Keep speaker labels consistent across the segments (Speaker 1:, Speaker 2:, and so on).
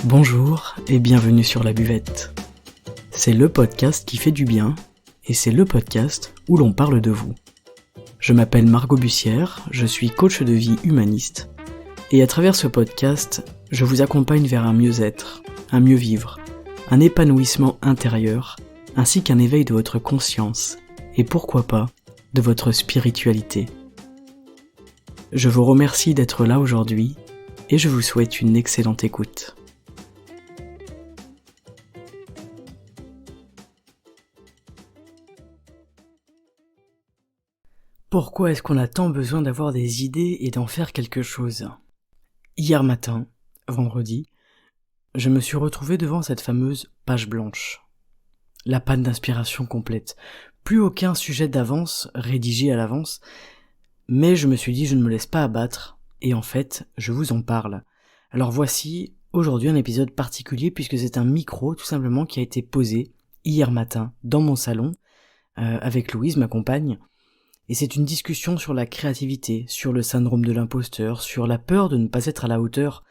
Speaker 1: Bonjour et bienvenue sur La Buvette. C'est le podcast qui fait du bien et c'est le podcast où l'on parle de vous. Je m'appelle Margot Bussière, je suis coach de vie humaniste et à travers ce podcast, je vous accompagne vers un mieux-être, un mieux vivre, un épanouissement intérieur ainsi qu'un éveil de votre conscience et pourquoi pas de votre spiritualité. Je vous remercie d'être là aujourd'hui et je vous souhaite une excellente écoute. Pourquoi est-ce qu'on a tant besoin d'avoir des idées et d'en faire quelque chose ? Hier matin, vendredi, je me suis retrouvé devant cette fameuse page blanche. La panne d'inspiration complète. Plus aucun sujet d'avance rédigé à l'avance, mais je me suis dit je ne me laisse pas abattre, et en fait, je vous en parle. Alors voici aujourd'hui un épisode particulier puisque c'est un micro tout simplement qui a été posé hier matin dans mon salon avec Louise, ma compagne. Et c'est une discussion sur la créativité, sur le syndrome de l'imposteur, sur la peur de ne pas être à la hauteur,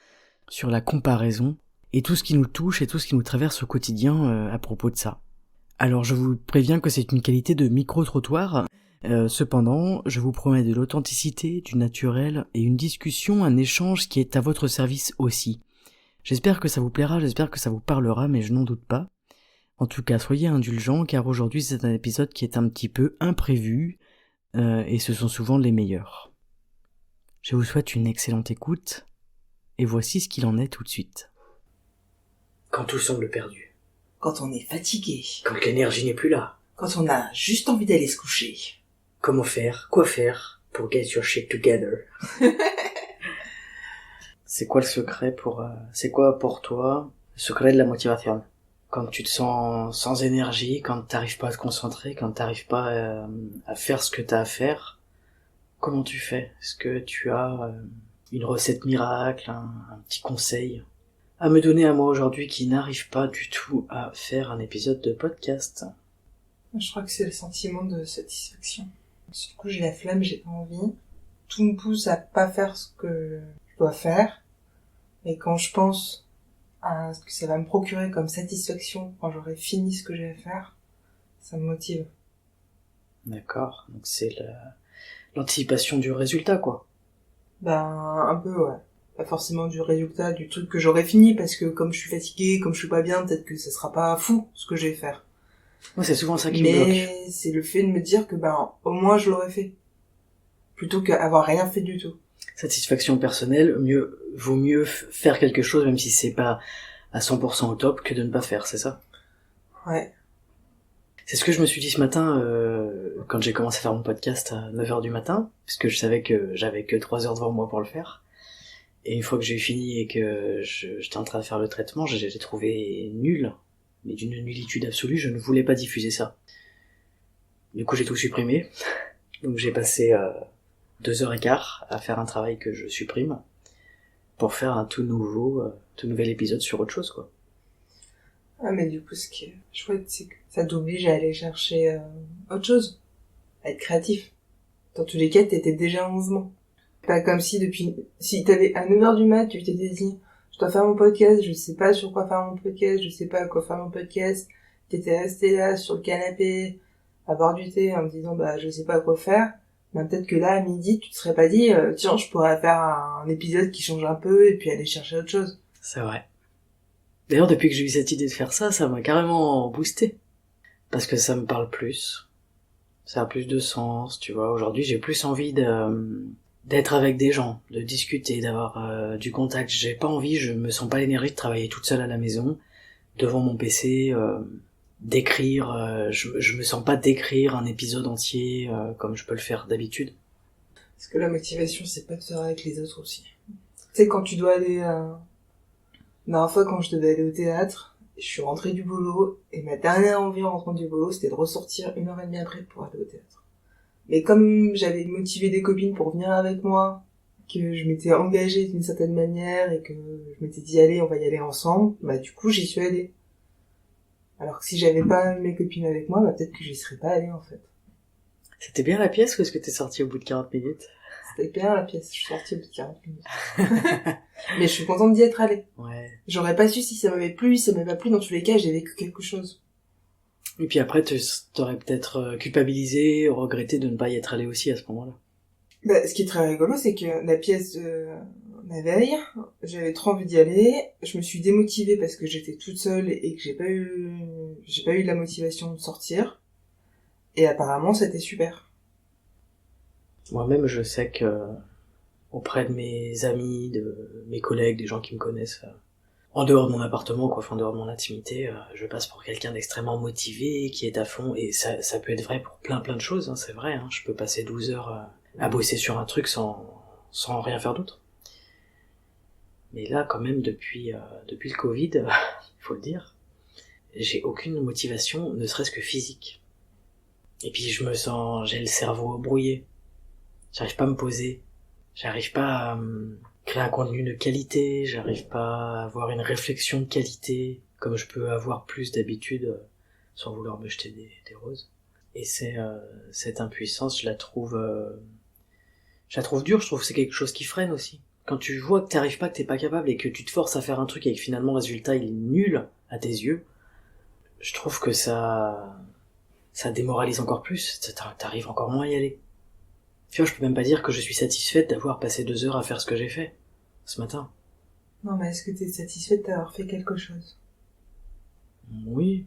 Speaker 1: sur la comparaison, et tout ce qui nous touche et tout ce qui nous traverse au quotidien à propos de ça. Alors je vous préviens que c'est une qualité de micro-trottoir, cependant je vous promets de l'authenticité, du naturel et une discussion, un échange qui est à votre service aussi. J'espère que ça vous plaira, j'espère que ça vous parlera, mais je n'en doute pas. En tout cas, soyez indulgents car aujourd'hui c'est un épisode qui est un petit peu imprévu, et ce sont souvent les meilleurs. Je vous souhaite une excellente écoute, et voici ce qu'il en est tout de suite. Quand tout semble perdu.
Speaker 2: Quand on est fatigué.
Speaker 1: Quand l'énergie n'est plus là.
Speaker 2: Quand on a juste envie d'aller se coucher.
Speaker 1: Comment faire, quoi faire pour get your shit together. C'est quoi le secret c'est quoi pour toi le secret de la motivation ? Quand tu te sens sans énergie, quand t'arrives pas à te concentrer, quand t'arrives pas à faire ce que t'as à faire, comment tu fais ? Est-ce que tu as une recette miracle, un petit conseil à me donner à moi aujourd'hui qui n'arrive pas du tout à faire un épisode de podcast ?
Speaker 2: Je crois que c'est le sentiment de satisfaction. Surtout j'ai la flemme, j'ai pas envie. Tout me pousse à pas faire ce que je dois faire. Et quand je pense à ce que ça va me procurer comme satisfaction quand j'aurai fini ce que j'ai à faire, ça me motive.
Speaker 1: D'accord, donc c'est l'anticipation du résultat, quoi.
Speaker 2: Un peu, ouais. Pas forcément du résultat du truc que j'aurai fini, parce que comme je suis fatiguée, comme je suis pas bien, peut-être que ça sera pas fou, ce que j'ai à faire.
Speaker 1: Moi, c'est souvent ça qui me bloque.
Speaker 2: Mais c'est le fait de me dire que, au moins je l'aurais fait. Plutôt qu'avoir rien fait du tout.
Speaker 1: Satisfaction personnelle, vaut mieux faire quelque chose, même si c'est pas à 100% au top, que de ne pas faire, c'est ça ?
Speaker 2: Ouais.
Speaker 1: C'est ce que je me suis dit ce matin, quand j'ai commencé à faire mon podcast à 9h du matin, puisque je savais que j'avais que 3 heures devant moi pour le faire. Et une fois que j'ai fini et que j'étais en train de faire le traitement, j'ai trouvé nul, mais d'une nullitude absolue, je ne voulais pas diffuser ça. Du coup, j'ai tout supprimé. Donc j'ai passé 2h15 à faire un travail que je supprime pour faire un tout nouvel épisode sur autre chose, quoi.
Speaker 2: Ah, mais du coup, ce qui est chouette, c'est que ça t'oblige à aller chercher autre chose, à être créatif. Dans tous les cas, t'étais déjà en mouvement. Pas comme si t'avais à 9h du mat, tu t'étais dit, je dois faire mon podcast, je sais pas sur quoi faire mon podcast, je sais pas à quoi faire mon podcast. T'étais resté là, sur le canapé, à boire du thé, en me disant, je sais pas à quoi faire. Peut-être que là, à midi, tu te serais pas dit, tiens, je pourrais faire un épisode qui change un peu, et puis aller chercher autre chose.
Speaker 1: C'est vrai. D'ailleurs, depuis que j'ai eu cette idée de faire ça, ça m'a carrément boosté. Parce que ça me parle plus. Ça a plus de sens, tu vois. Aujourd'hui, j'ai plus envie d'être avec des gens, de discuter, d'avoir du contact. J'ai pas envie, je me sens pas l'énergie de travailler toute seule à la maison, devant mon PC, d'écrire. Je me sens pas d'écrire un épisode entier comme je peux le faire d'habitude.
Speaker 2: Parce que la motivation, c'est pas de faire avec les autres aussi. Tu sais, quand tu dois aller... La dernière fois, quand je devais aller au théâtre, je suis rentrée du boulot, et ma dernière envie en rentrant du boulot, c'était de ressortir 1h30 après pour aller au théâtre. Mais comme j'avais motivé des copines pour venir avec moi, que je m'étais engagée d'une certaine manière, et que je m'étais dit, allez, on va y aller ensemble, du coup, j'y suis allée. Alors que si j'avais pas mes copines avec moi, peut-être que j'y serais pas allée, en fait.
Speaker 1: C'était bien la pièce ou est-ce que t'es sortie au bout de 40 minutes ?
Speaker 2: C'était bien la pièce, je suis sortie au bout de 40 minutes. Mais je suis contente d'y être allée.
Speaker 1: Ouais.
Speaker 2: J'aurais pas su si ça m'avait plu, si ça m'avait pas plu, dans tous les cas, j'ai vécu quelque chose.
Speaker 1: Et puis après, t'aurais peut-être culpabilisé, regretté de ne pas y être allé aussi à ce moment-là.
Speaker 2: Bah, ce qui est très rigolo, c'est que la pièce la veille, j'avais trop envie d'y aller. Je me suis démotivée parce que j'étais toute seule et que j'ai pas eu la motivation de sortir. Et apparemment, c'était super.
Speaker 1: Moi-même, je sais que auprès de mes amis, de mes collègues, des gens qui me connaissent, en dehors de mon appartement, quoi, enfin, en dehors de mon intimité, je passe pour quelqu'un d'extrêmement motivé, qui est à fond, et ça peut être vrai pour plein de choses, hein, c'est vrai, hein, je peux passer 12 heures à bosser sur un truc sans rien faire d'autre. Mais là, quand même, depuis le Covid, il faut le dire, j'ai aucune motivation, ne serait-ce que physique. Et puis j'ai le cerveau brouillé. J'arrive pas à me poser. J'arrive pas à créer un contenu de qualité. J'arrive pas à avoir une réflexion de qualité, comme je peux avoir plus d'habitude, sans vouloir me jeter des roses. Et cette impuissance, je la trouve dure. Je trouve que c'est quelque chose qui freine aussi. Quand tu vois que t'arrives pas, que t'es pas capable et que tu te forces à faire un truc et que finalement le résultat il est nul à tes yeux, je trouve que ça démoralise encore plus, t'arrives encore moins à y aller. Tu vois, je peux même pas dire que je suis satisfaite d'avoir passé 2 heures à faire ce que j'ai fait, ce matin.
Speaker 2: Non, mais est-ce que t'es satisfaite d'avoir fait quelque chose?
Speaker 1: Oui.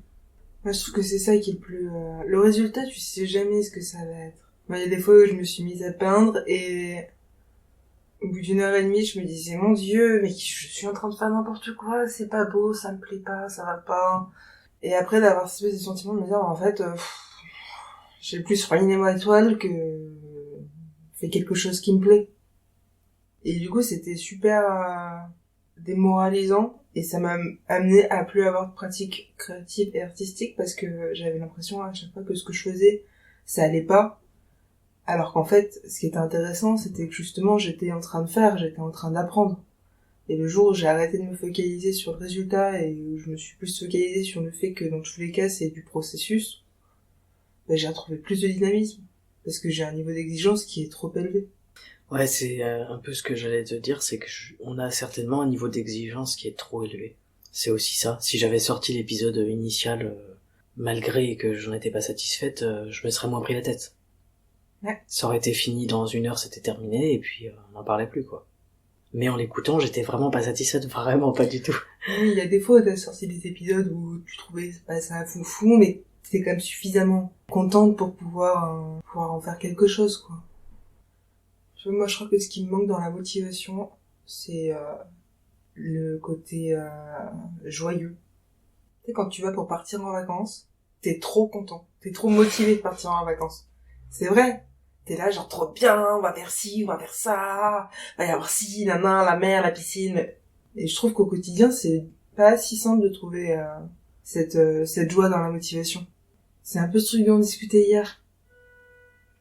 Speaker 2: Moi, je trouve que c'est ça qui est le plus... Le résultat, tu sais jamais ce que ça va être. Moi, il y a des fois où je me suis mise à peindre et... Au bout d'1 heure et demie, je me disais, mon Dieu, mais je suis en train de faire n'importe quoi, c'est pas beau, ça me plaît pas, ça va pas. Et après d'avoir ce sentiment de me dire, en fait, j'ai plus ruiné ma toile que fait quelque chose qui me plaît. Et du coup, c'était super démoralisant et ça m'a amené à plus avoir de pratique créative et artistique parce que j'avais l'impression à chaque fois que ce que je faisais, ça allait pas. Alors qu'en fait, ce qui était intéressant, c'était que justement, j'étais en train d'apprendre. Et le jour où j'ai arrêté de me focaliser sur le résultat et où je me suis plus focalisée sur le fait que dans tous les cas, c'est du processus, bah, j'ai retrouvé plus de dynamisme. Parce que j'ai un niveau d'exigence qui est trop élevé.
Speaker 1: Ouais, c'est un peu ce que j'allais te dire, c'est que on a certainement un niveau d'exigence qui est trop élevé. C'est aussi ça. Si j'avais sorti l'épisode initial, malgré que j'en étais pas satisfaite, je me serais moins pris la tête.
Speaker 2: Ouais.
Speaker 1: Ça aurait été fini dans 1 heure, c'était terminé, et puis on n'en parlait plus, quoi. Mais en l'écoutant, j'étais vraiment pas satisfaite, vraiment pas du tout.
Speaker 2: Oui, il y a des fois où t'as sorti des épisodes où tu trouvais pas ça foufou, mais t'étais quand même suffisamment contente pour pouvoir en faire quelque chose, quoi. Moi, je crois que ce qui me manque dans la motivation, c'est le côté joyeux. Tu sais, quand tu vas pour partir en vacances, t'es trop content, t'es trop motivé de partir en vacances. C'est vrai. T'es là, genre, trop bien, on va faire ci, on va faire ça, va y avoir ci, la main, la mer, la piscine. Et je trouve qu'au quotidien, c'est pas si simple de trouver cette joie dans la motivation. C'est un peu ce truc dont on discutait hier.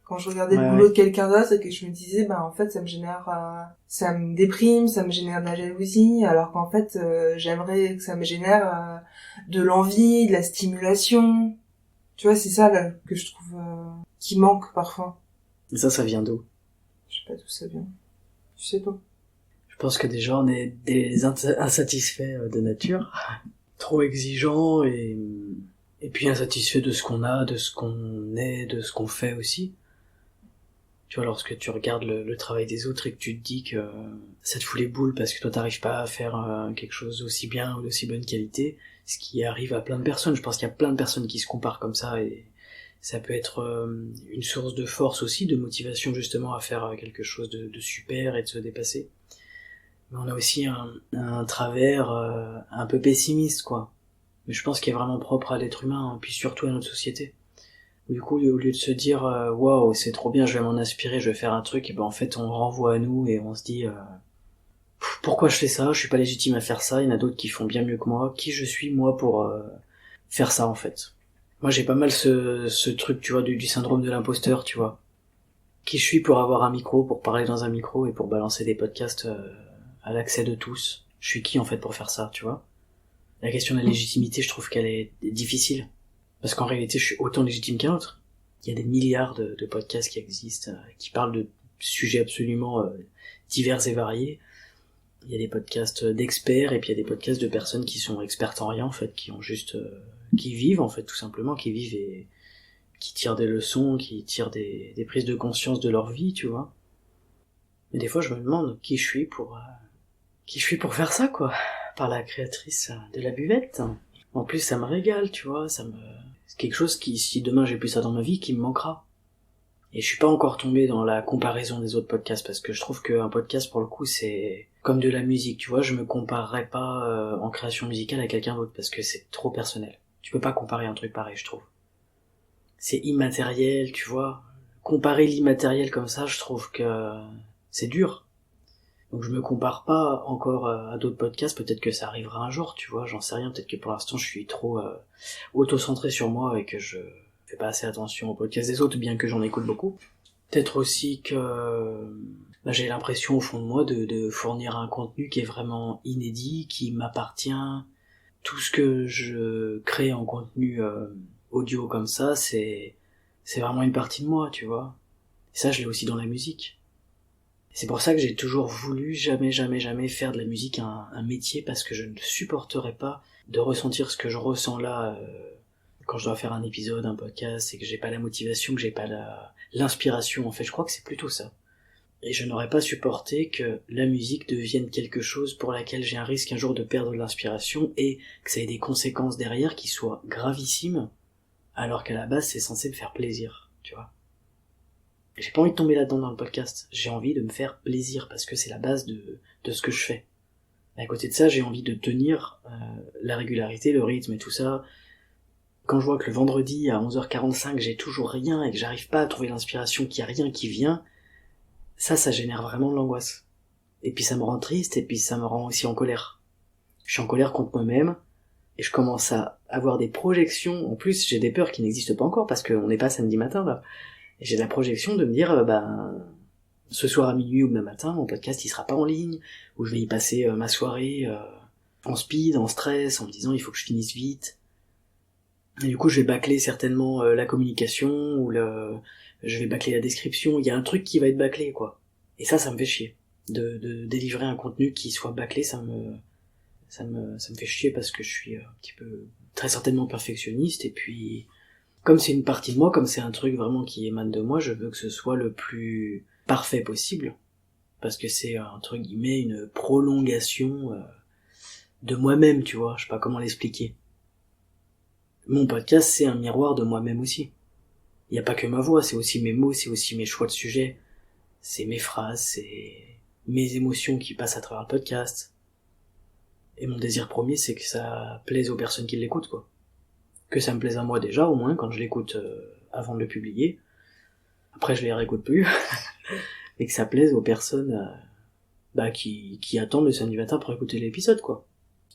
Speaker 2: Quand je regardais le boulot de quelqu'un d'autre et que je me disais, bah, en fait, ça me déprime, ça me génère de la jalousie, alors qu'en fait, j'aimerais que ça me génère de l'envie, de la stimulation. Tu vois, c'est ça, là, que je trouve, qui manque parfois.
Speaker 1: Et ça vient d'où?
Speaker 2: Je sais pas d'où ça vient. Tu sais pas.
Speaker 1: Je pense que déjà on est des insatisfaits de nature, trop exigeants et puis insatisfaits de ce qu'on a, de ce qu'on est, de ce qu'on fait aussi. Tu vois, lorsque tu regardes le travail des autres et que tu te dis que ça te fout les boules parce que toi t'arrives pas à faire quelque chose d'aussi bien ou d'aussi bonne qualité, ce qui arrive à plein de personnes. Je pense qu'il y a plein de personnes qui se comparent comme ça et ça peut être une source de force aussi, de motivation justement à faire quelque chose de super et de se dépasser. Mais on a aussi un travers un peu pessimiste, quoi. Mais je pense qu'il est vraiment propre à l'être humain, hein, puis surtout à notre société. Du coup, au lieu de se dire waouh, c'est trop bien, je vais m'en inspirer, je vais faire un truc, et ben en fait on renvoie à nous et on se dit pourquoi je fais ça, je suis pas légitime à faire ça, il y en a d'autres qui font bien mieux que moi, qui je suis moi pour faire ça en fait. Moi j'ai pas mal ce truc, tu vois, du syndrome de l'imposteur, tu vois. Qui je suis pour avoir un micro, pour parler dans un micro et pour balancer des podcasts à l'accès de tous. Je suis qui en fait pour faire ça, tu vois? La question de la légitimité, je trouve qu'elle est difficile. Parce qu'en réalité, je suis autant légitime qu'un autre. Il y a des milliards de podcasts qui existent, qui parlent sujets absolument divers et variés. Il y a des podcasts d'experts et puis il y a des podcasts de personnes qui sont expertes en rien en fait, qui ont juste qui vivent en fait tout simplement, qui vivent et qui tirent des leçons, qui tirent des prises de conscience de leur vie, tu vois. Mais des fois je me demande qui je suis pour faire ça quoi, par la créatrice de la buvette. En plus ça me régale, tu vois, c'est quelque chose qui, si demain j'ai plus ça dans ma vie, qui me manquera. Et je suis pas encore tombé dans la comparaison des autres podcasts, parce que je trouve qu'un podcast, pour le coup, c'est comme de la musique, tu vois, je me comparerais pas en création musicale à quelqu'un d'autre, parce que c'est trop personnel. Tu peux pas comparer un truc pareil, je trouve. C'est immatériel, tu vois. Comparer l'immatériel comme ça, je trouve que c'est dur. Donc je me compare pas encore à d'autres podcasts, peut-être que ça arrivera un jour, tu vois, j'en sais rien, peut-être que pour l'instant je suis trop auto-centré sur moi et que je fais pas assez attention aux podcasts des autres, bien que j'en écoute beaucoup. Peut-être aussi que j'ai l'impression au fond de moi de fournir un contenu qui est vraiment inédit, qui m'appartient. Tout ce que je crée en contenu audio comme ça, c'est vraiment une partie de moi, tu vois. Et ça, je l'ai aussi dans la musique. C'est pour ça que j'ai toujours voulu jamais faire de la musique un métier, parce que je ne supporterais pas de ressentir ce que je ressens là quand je dois faire un épisode, un podcast, et que j'ai pas la motivation, que j'ai pas l'inspiration. En fait, je crois que c'est plutôt ça. Et je n'aurais pas supporté que la musique devienne quelque chose pour laquelle j'ai un risque un jour de perdre de l'inspiration et que ça ait des conséquences derrière qui soient gravissimes, alors qu'à la base c'est censé me faire plaisir, tu vois. J'ai pas envie de tomber là-dedans dans le podcast. J'ai envie de me faire plaisir parce que c'est la base de ce que je fais. Et à côté de ça, j'ai envie de tenir la régularité, le rythme et tout ça. Quand je vois que le vendredi à 11h45, j'ai toujours rien et que j'arrive pas à trouver l'inspiration, qu'il y a rien qui vient, ça génère vraiment de l'angoisse. Et puis ça me rend triste et puis ça me rend aussi en colère. Je suis en colère contre moi-même et je commence à avoir des projections. En plus, j'ai des peurs qui n'existent pas encore parce qu'on n'est pas samedi matin là. Et j'ai la projection de me dire, ce soir à minuit ou demain matin, mon podcast il sera pas en ligne, ou je vais y passer ma soirée en speed, en stress, en me disant il faut que je finisse vite. Et du coup, je vais bâcler certainement la communication, je vais bâcler la description. Il y a un truc qui va être bâclé, quoi. Et ça me fait chier. De délivrer un contenu qui soit bâclé, ça me fait chier parce que je suis un petit peu, très certainement perfectionniste, et puis, comme c'est une partie de moi, comme c'est un truc vraiment qui émane de moi, je veux que ce soit le plus parfait possible. Parce que c'est, entre guillemets, une prolongation de moi-même, tu vois. Je sais pas comment l'expliquer. Mon podcast, c'est un miroir de moi-même aussi. Il n'y a pas que ma voix, c'est aussi mes mots, c'est aussi mes choix de sujets. C'est mes phrases, c'est mes émotions qui passent à travers le podcast. Et mon désir premier, c'est que ça plaise aux personnes qui l'écoutent, quoi. Que ça me plaise à moi déjà, au moins, quand je l'écoute avant de le publier. Après, je les réécoute plus. Et que ça plaise aux personnes qui attendent le samedi matin pour écouter l'épisode, quoi.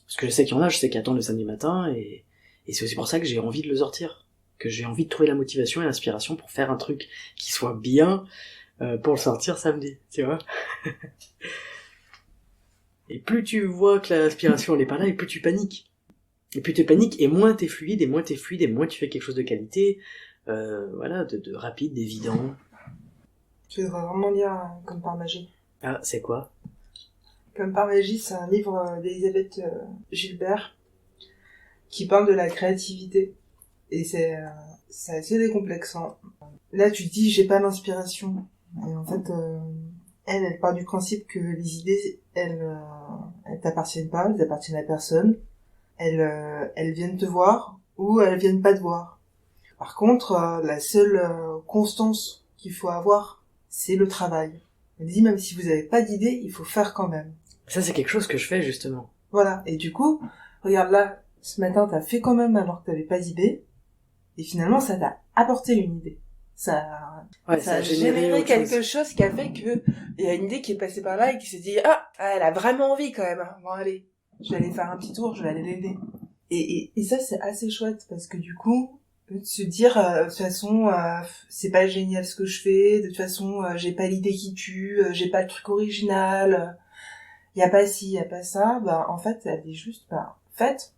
Speaker 1: Parce que je sais qu'il y en a, je sais qu'ils attendent le samedi matin, et c'est aussi pour ça que j'ai envie de le sortir. Que j'ai envie de trouver la motivation et l'inspiration pour faire un truc qui soit bien pour le sortir samedi, tu vois. Et plus tu vois que l'inspiration elle est pas là, et plus tu paniques. Et plus tu paniques, et moins t'es fluide, et moins tu fais quelque chose de qualité, voilà, de rapide, d'évident.
Speaker 2: Tu devrais vraiment lire Comme par magie.
Speaker 1: Ah, c'est quoi?
Speaker 2: Comme par magie, c'est un livre d'Elisabeth Gilbert qui parle de la créativité. Et c'est assez décomplexant. Là, tu te dis, j'ai pas d'inspiration. Et en fait, elle part du principe que les idées, elles t'appartiennent pas, elles appartiennent à personne. Elles viennent te voir ou elles viennent pas te voir. Par contre, la seule constance qu'il faut avoir, c'est le travail. Elle dit, même si vous avez pas d'idée, il faut faire quand même.
Speaker 1: Ça, c'est quelque chose que je fais, justement.
Speaker 2: Voilà. Et du coup, regarde là, ce matin, t'as fait quand même alors que t'avais pas d'idée. Et finalement, ça t'a apporté une idée. Ça a généré quelque chose qui a fait que il y a une idée qui est passée par là et qui s'est dit, elle a vraiment envie quand même. Bon, allez, je vais aller faire un petit tour, je vais aller l'aider. Et ça, c'est assez chouette parce que du coup, de se dire, de toute façon, c'est pas génial ce que je fais, de toute façon, j'ai pas l'idée qui tue, j'ai pas le truc original, y a pas ci, y a pas ça, en fait, elle est juste, faites,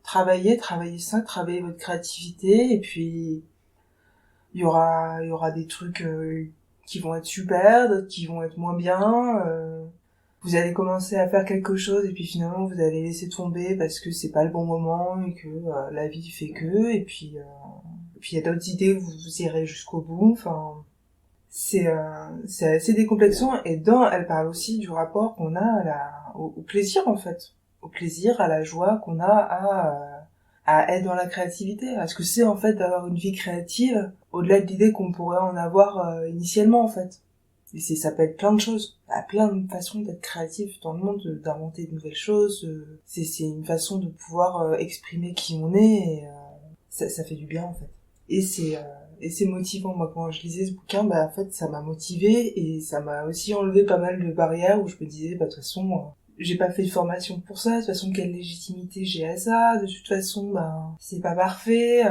Speaker 2: travaillez ça, travaillez votre créativité, et puis, il y aura des trucs, qui vont être super, d'autres qui vont être moins bien. Vous allez commencer à faire quelque chose et puis finalement vous allez laisser tomber parce que c'est pas le bon moment et que la vie fait que. Et puis il y a d'autres idées où vous irez jusqu'au bout. Enfin, c'est assez décomplexant. Et elle parle aussi du rapport qu'on a au plaisir en fait, au plaisir, à la joie qu'on a à être dans la créativité, à ce que c'est en fait d'avoir une vie créative, au-delà de l'idée qu'on pourrait en avoir initialement en fait. Et ça peut être plein de choses, il y a plein de façons d'être créatif dans le monde, d'inventer de nouvelles choses, c'est une façon de pouvoir exprimer qui on est, et ça fait du bien en fait. Et c'est motivant. Moi quand je lisais ce bouquin, en fait ça m'a motivée et ça m'a aussi enlevé pas mal de barrières où je me disais de toute façon j'ai pas fait de formation pour ça, de toute façon quelle légitimité j'ai à ça, de toute façon c'est pas parfait,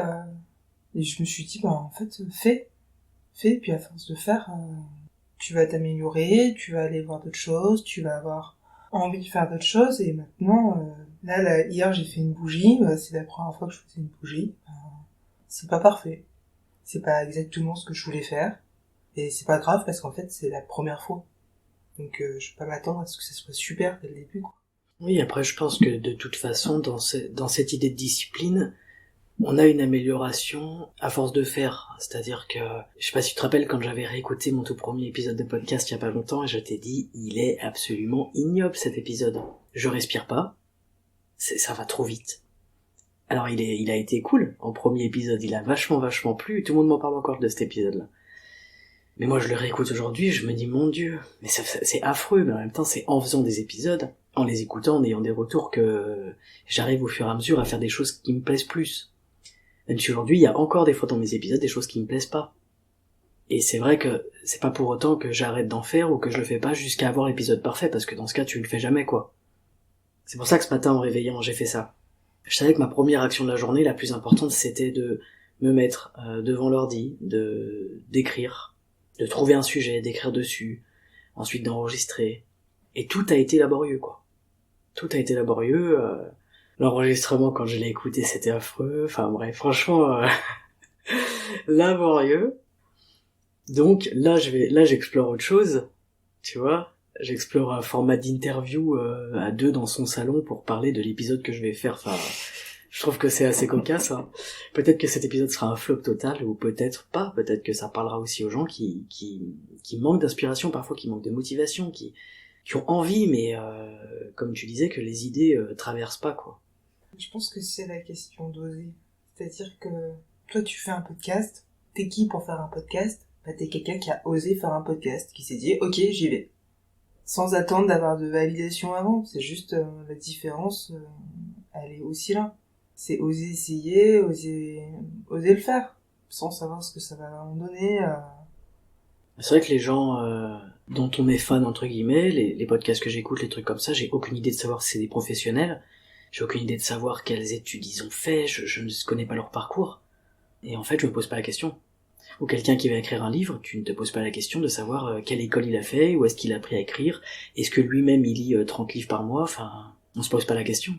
Speaker 2: et je me suis dit en fait fais, puis à force de faire tu vas t'améliorer, tu vas aller voir d'autres choses, tu vas avoir envie de faire d'autres choses. Et maintenant hier j'ai fait une bougie, c'est la première fois que je faisais une bougie, c'est pas parfait, c'est pas exactement ce que je voulais faire, et c'est pas grave parce qu'en fait c'est la première fois. Donc je vais pas m'attendre à ce que ça soit super dès le début, quoi.
Speaker 1: Oui, après je pense que de toute façon, dans cette idée de discipline, on a une amélioration à force de faire. C'est-à-dire que, je sais pas si tu te rappelles quand j'avais réécouté mon tout premier épisode de podcast il y a pas longtemps, et je t'ai dit, il est absolument ignoble cet épisode. Je respire pas, ça va trop vite. Alors il a été cool en premier épisode, il a vachement plu, tout le monde m'en parle encore de cet épisode-là. Mais moi je le réécoute aujourd'hui et je me dis mon Dieu, mais c'est affreux, mais en même temps c'est en faisant des épisodes, en les écoutant, en ayant des retours que j'arrive au fur et à mesure à faire des choses qui me plaisent plus. Même si aujourd'hui il y a encore des fois dans mes épisodes des choses qui me plaisent pas. Et c'est vrai que c'est pas pour autant que j'arrête d'en faire ou que je le fais pas jusqu'à avoir l'épisode parfait, parce que dans ce cas tu le fais jamais quoi. C'est pour ça que ce matin en réveillant j'ai fait ça. Je savais que ma première action de la journée la plus importante c'était de me mettre devant l'ordi, d'écrire, de trouver un sujet, d'écrire dessus, ensuite d'enregistrer. Et tout a été laborieux, quoi. Tout a été laborieux. L'enregistrement, quand je l'ai écouté, c'était affreux. Enfin bref, franchement, laborieux. Donc là, j'explore autre chose, tu vois. J'explore un format d'interview à deux dans son salon pour parler de l'épisode que je vais faire. Enfin, je trouve que c'est assez cocasse, hein. Peut-être que cet épisode sera un flop total, ou peut-être pas. Peut-être que ça parlera aussi aux gens qui manquent d'inspiration, parfois qui manquent de motivation, qui ont envie, mais comme tu disais, que les idées traversent pas, quoi.
Speaker 2: Je pense que c'est la question d'oser. C'est-à-dire que toi tu fais un podcast, t'es qui pour faire un podcast? T'es quelqu'un qui a osé faire un podcast, qui s'est dit ok j'y vais. Sans attendre d'avoir de validation avant, c'est juste la différence, elle est aussi là. C'est oser essayer, oser le faire, sans savoir ce que ça va en donner.
Speaker 1: C'est vrai que les gens dont on est fan, entre guillemets, les podcasts que j'écoute, les trucs comme ça, j'ai aucune idée de savoir si c'est des professionnels, j'ai aucune idée de savoir quelles études ils ont fait, je ne connais pas leur parcours. Et en fait, je me pose pas la question. Ou quelqu'un qui va écrire un livre, tu ne te poses pas la question de savoir quelle école il a fait, où est-ce qu'il a appris à écrire, est-ce que lui-même il lit 30 livres par mois, enfin, on se pose pas la question.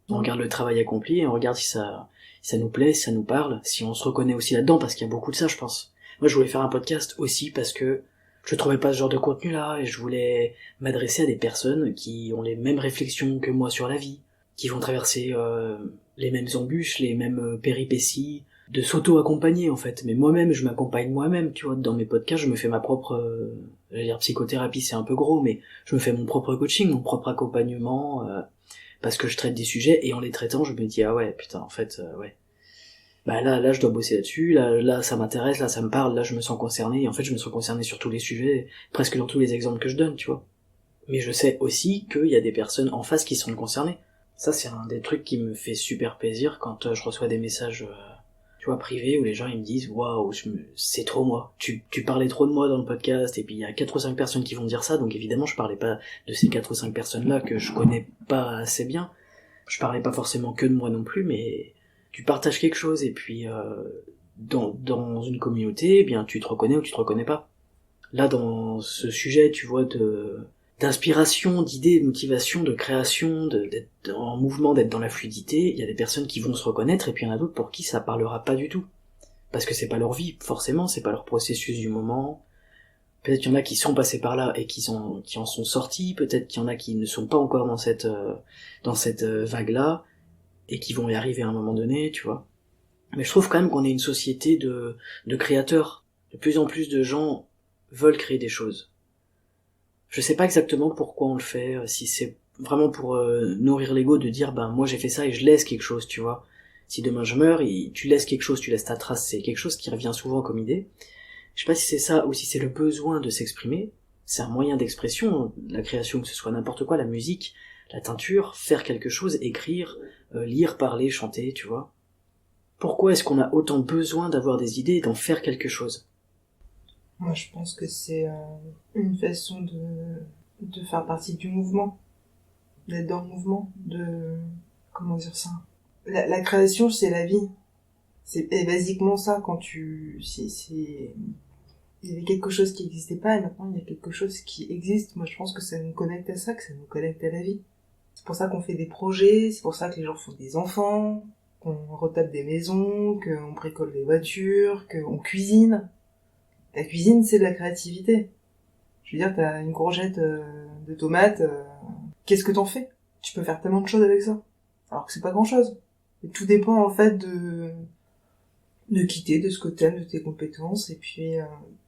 Speaker 1: On regarde le travail accompli et on regarde si ça nous plaît, si ça nous parle, si on se reconnaît aussi là-dedans, parce qu'il y a beaucoup de ça, je pense. Moi, je voulais faire un podcast aussi parce que je trouvais pas ce genre de contenu-là, et je voulais m'adresser à des personnes qui ont les mêmes réflexions que moi sur la vie, qui vont traverser les mêmes embûches, les mêmes péripéties, de s'auto-accompagner en fait. Mais moi-même, je m'accompagne moi-même, tu vois, dans mes podcasts, je me fais ma propre, j'allais dire psychothérapie, c'est un peu gros, mais je me fais mon propre coaching, mon propre accompagnement, parce que je traite des sujets, et en les traitant, je me dis, ah ouais, putain, en fait, ouais. Bah là, je dois bosser là-dessus, là, ça m'intéresse, là, ça me parle, là, je me sens concerné, et en fait, je me sens concerné sur tous les sujets, presque dans tous les exemples que je donne, tu vois. Mais je sais aussi qu'il y a des personnes en face qui sont concernées. Ça, c'est un des trucs qui me fait super plaisir quand je reçois des messages, tu vois, privés, où les gens, ils me disent, waouh, c'est trop moi. Tu parlais trop de moi dans le podcast, et puis il y a 4 ou 5 personnes qui vont dire ça, donc évidemment, je parlais pas de ces 4 ou 5 personnes-là que je connais pas assez bien. Je parlais pas forcément que de moi non plus, mais tu partages quelque chose, et puis, dans une communauté, eh bien, tu te reconnais ou tu te reconnais pas. Là, dans ce sujet, tu vois, d'inspiration, d'idées, de motivation, de création, d'être en mouvement, d'être dans la fluidité, il y a des personnes qui vont se reconnaître, et puis il y en a d'autres pour qui ça parlera pas du tout. Parce que c'est pas leur vie, forcément, c'est pas leur processus du moment, Peut-être qu'il y en a qui sont passés par là et qui en sont sortis, peut-être qu'il y en a qui ne sont pas encore dans cette vague-là, et qui vont y arriver à un moment donné, tu vois. Mais je trouve quand même qu'on est une société de créateurs. De plus en plus de gens veulent créer des choses. Je sais pas exactement pourquoi on le fait, si c'est vraiment pour nourrir l'ego de dire ben moi j'ai fait ça et je laisse quelque chose, tu vois. Si demain je meurs, tu laisses quelque chose, tu laisses ta trace, c'est quelque chose qui revient souvent comme idée. Je sais pas si c'est ça ou si c'est le besoin de s'exprimer. C'est un moyen d'expression, la création, que ce soit n'importe quoi, la musique, la teinture, faire quelque chose, écrire, lire, parler, chanter, tu vois. Pourquoi est-ce qu'on a autant besoin d'avoir des idées et d'en faire quelque chose?
Speaker 2: Moi, je pense que c'est une façon de faire partie du mouvement, d'être dans le mouvement, comment dire ça? La création, c'est la vie. C'est basiquement ça quand il y avait quelque chose qui n'existait pas et maintenant il y a quelque chose qui existe. Moi, je pense que ça nous connecte à ça, que ça nous connecte à la vie. C'est pour ça qu'on fait des projets, c'est pour ça que les gens font des enfants, qu'on retape des maisons, qu'on bricole des voitures, qu'on cuisine. La cuisine, c'est de la créativité. Je veux dire, t'as une courgette de tomates, qu'est-ce que t'en fais? Tu peux faire tellement de choses avec ça. Alors que c'est pas grand-chose. Et tout dépend en fait de quitter, de ce que t'aimes, de tes compétences, et puis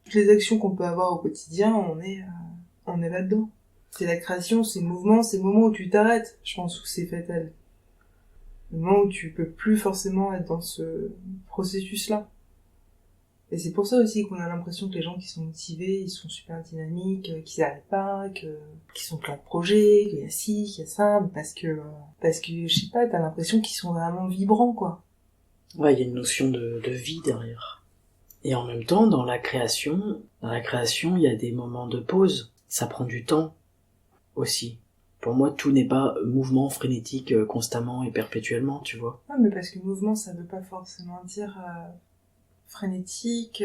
Speaker 2: toutes les actions qu'on peut avoir au quotidien, on est là-dedans. C'est la création, c'est le mouvement, c'est le moment où tu t'arrêtes, je pense, où c'est fatal. Le moment où tu peux plus forcément être dans ce processus-là. Et c'est pour ça aussi qu'on a l'impression que les gens qui sont motivés, ils sont super dynamiques, qu'ils n'arrêtent pas, qu'ils sont plein de projets, qu'il y a ci, qu'il y a ça, parce que, je sais pas, t'as l'impression qu'ils sont vraiment vibrants, quoi.
Speaker 1: Ouais, il y a une notion de vie derrière. Et en même temps, dans la création, il y a des moments de pause. Ça prend du temps aussi. Pour moi, tout n'est pas mouvement frénétique constamment et perpétuellement, tu vois.
Speaker 2: Ah, mais parce que mouvement, ça veut pas forcément dire frénétique,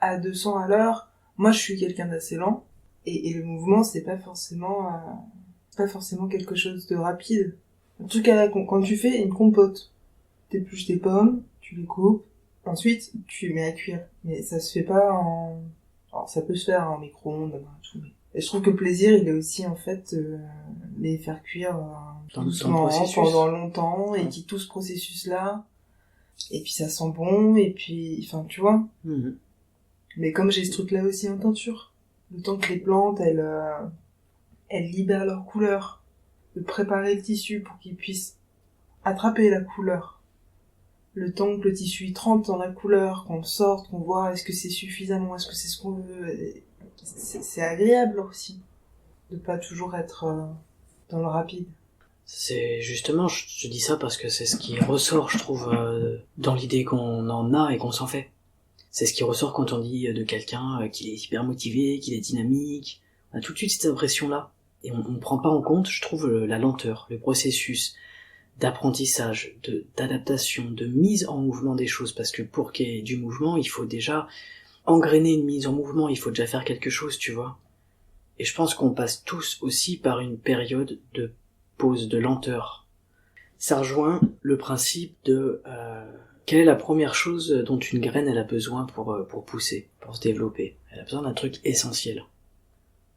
Speaker 2: à 200 à l'heure. Moi, je suis quelqu'un d'assez lent, et le mouvement, c'est pas forcément quelque chose de rapide. En tout cas, quand tu fais une compote, t'épluches tes pommes, tu les coupes, ensuite tu les mets à cuire. Mais ça se fait pas alors ça peut se faire en micro-ondes, tout. Et je trouve que le plaisir, il est aussi en fait les faire cuire doucement, pendant longtemps, et qui tout ce processus-là, et puis ça sent bon, et puis, enfin, tu vois.
Speaker 1: Mm-hmm.
Speaker 2: Mais comme j'ai ce truc-là aussi en teinture, le temps que les plantes, elles libèrent leur couleur, de préparer le tissu pour qu'il puisse attraper la couleur. Le temps que le tissu trempe dans la couleur, qu'on sorte, qu'on voit est-ce que c'est suffisamment, est-ce que c'est ce qu'on veut. C'est agréable aussi de pas toujours être dans le rapide.
Speaker 1: C'est justement, je dis ça parce que c'est ce qui ressort, je trouve, dans l'idée qu'on en a et qu'on s'en fait. C'est ce qui ressort quand on dit de quelqu'un qu'il est hyper motivé, qu'il est dynamique. On a tout de suite cette impression-là. Et on ne prend pas en compte, je trouve, la lenteur, le processus d'apprentissage, d'adaptation, de mise en mouvement des choses. Parce que pour qu'il y ait du mouvement, il faut déjà engrainer une mise en mouvement, il faut déjà faire quelque chose, tu vois. Et je pense qu'on passe tous aussi par une période de pause, de lenteur. Ça rejoint le principe de quelle est la première chose dont une graine elle a besoin pour pousser, pour se développer. Elle a besoin d'un truc essentiel.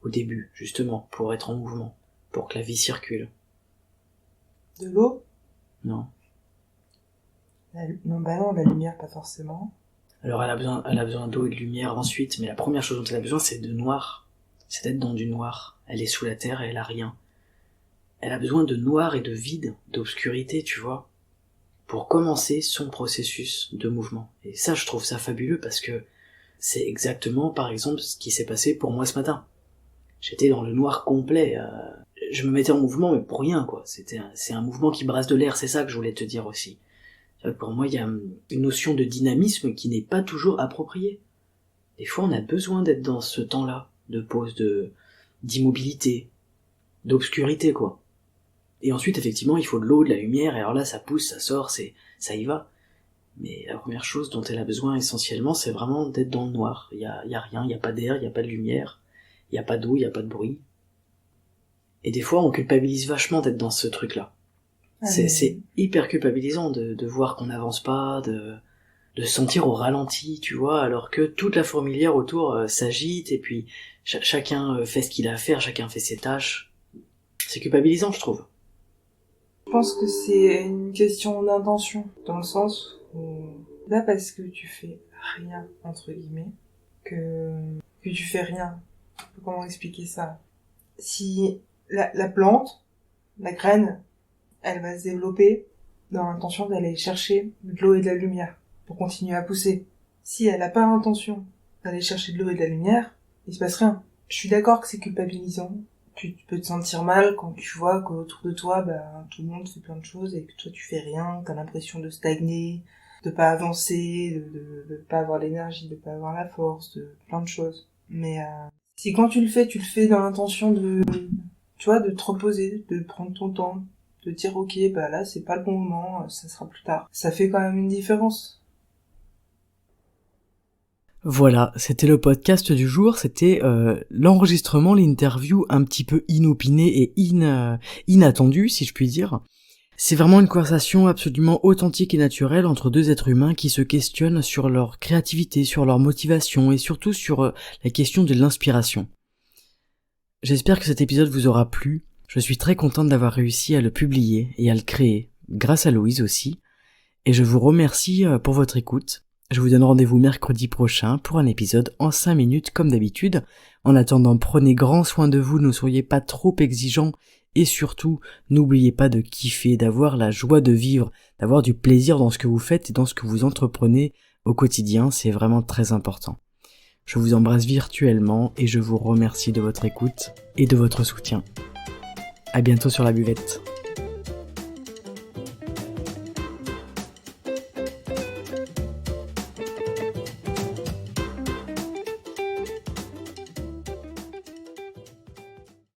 Speaker 1: Au début, justement, pour être en mouvement, pour que la vie circule.
Speaker 2: De l'eau?
Speaker 1: Non.
Speaker 2: Non, la lumière, pas forcément.
Speaker 1: Alors elle a besoin d'eau et de lumière ensuite, mais la première chose dont elle a besoin, c'est de noir. C'est d'être dans du noir. Elle est sous la terre et elle a rien. Elle a besoin de noir et de vide, d'obscurité, tu vois, pour commencer son processus de mouvement. Et ça, je trouve ça fabuleux parce que c'est exactement, par exemple, ce qui s'est passé pour moi ce matin. J'étais dans le noir complet. Je me mettais en mouvement, mais pour rien, quoi. C'est un mouvement qui brasse de l'air, c'est ça que je voulais te dire aussi. Pour moi, il y a une notion de dynamisme qui n'est pas toujours appropriée. Des fois, on a besoin d'être dans ce temps-là, de pause, d'immobilité, d'obscurité, quoi. Et ensuite, effectivement, il faut de l'eau, de la lumière, et alors là, ça pousse, ça sort, ça y va. Mais la première chose dont elle a besoin essentiellement, c'est vraiment d'être dans le noir. Il y a rien, il y a pas d'air, il y a pas de lumière, il y a pas d'eau, il y a pas de bruit. Et des fois, on culpabilise vachement d'être dans ce truc-là. C'est hyper culpabilisant de voir qu'on n'avance pas, de se sentir au ralenti, tu vois, alors que toute la fourmilière autour s'agite et puis chacun fait ce qu'il a à faire, chacun fait ses tâches. C'est culpabilisant, je trouve.
Speaker 2: Je pense que c'est une question d'intention, dans le sens où là, parce que tu fais rien, entre guillemets, que tu fais rien. Comment expliquer ça? Si la plante, la graine, elle va se développer dans l'intention d'aller chercher de l'eau et de la lumière pour continuer à pousser. Si elle n'a pas l'intention d'aller chercher de l'eau et de la lumière, il se passe rien. Je suis d'accord que c'est culpabilisant. Tu peux te sentir mal quand tu vois qu'autour de toi, tout le monde fait plein de choses et que toi tu fais rien, t'as l'impression de stagner, de pas avancer, de pas avoir l'énergie, de pas avoir la force, de plein de choses. Mais si quand tu le fais dans l'intention de, tu vois, de te reposer, de prendre ton temps, de dire ok, là c'est pas le bon moment, ça sera plus tard. Ça fait quand même une différence.
Speaker 1: Voilà, c'était le podcast du jour, c'était l'enregistrement, l'interview un petit peu inopinée et inattendue, si je puis dire. C'est vraiment une conversation absolument authentique et naturelle entre deux êtres humains qui se questionnent sur leur créativité, sur leur motivation et surtout sur la question de l'inspiration. J'espère que cet épisode vous aura plu. Je suis très contente d'avoir réussi à le publier et à le créer, grâce à Louise aussi. Et je vous remercie pour votre écoute. Je vous donne rendez-vous mercredi prochain pour un épisode en 5 minutes comme d'habitude. En attendant, prenez grand soin de vous, ne soyez pas trop exigeants et surtout, n'oubliez pas de kiffer, d'avoir la joie de vivre, d'avoir du plaisir dans ce que vous faites et dans ce que vous entreprenez au quotidien, c'est vraiment très important. Je vous embrasse virtuellement et je vous remercie de votre écoute et de votre soutien. À bientôt sur la buvette.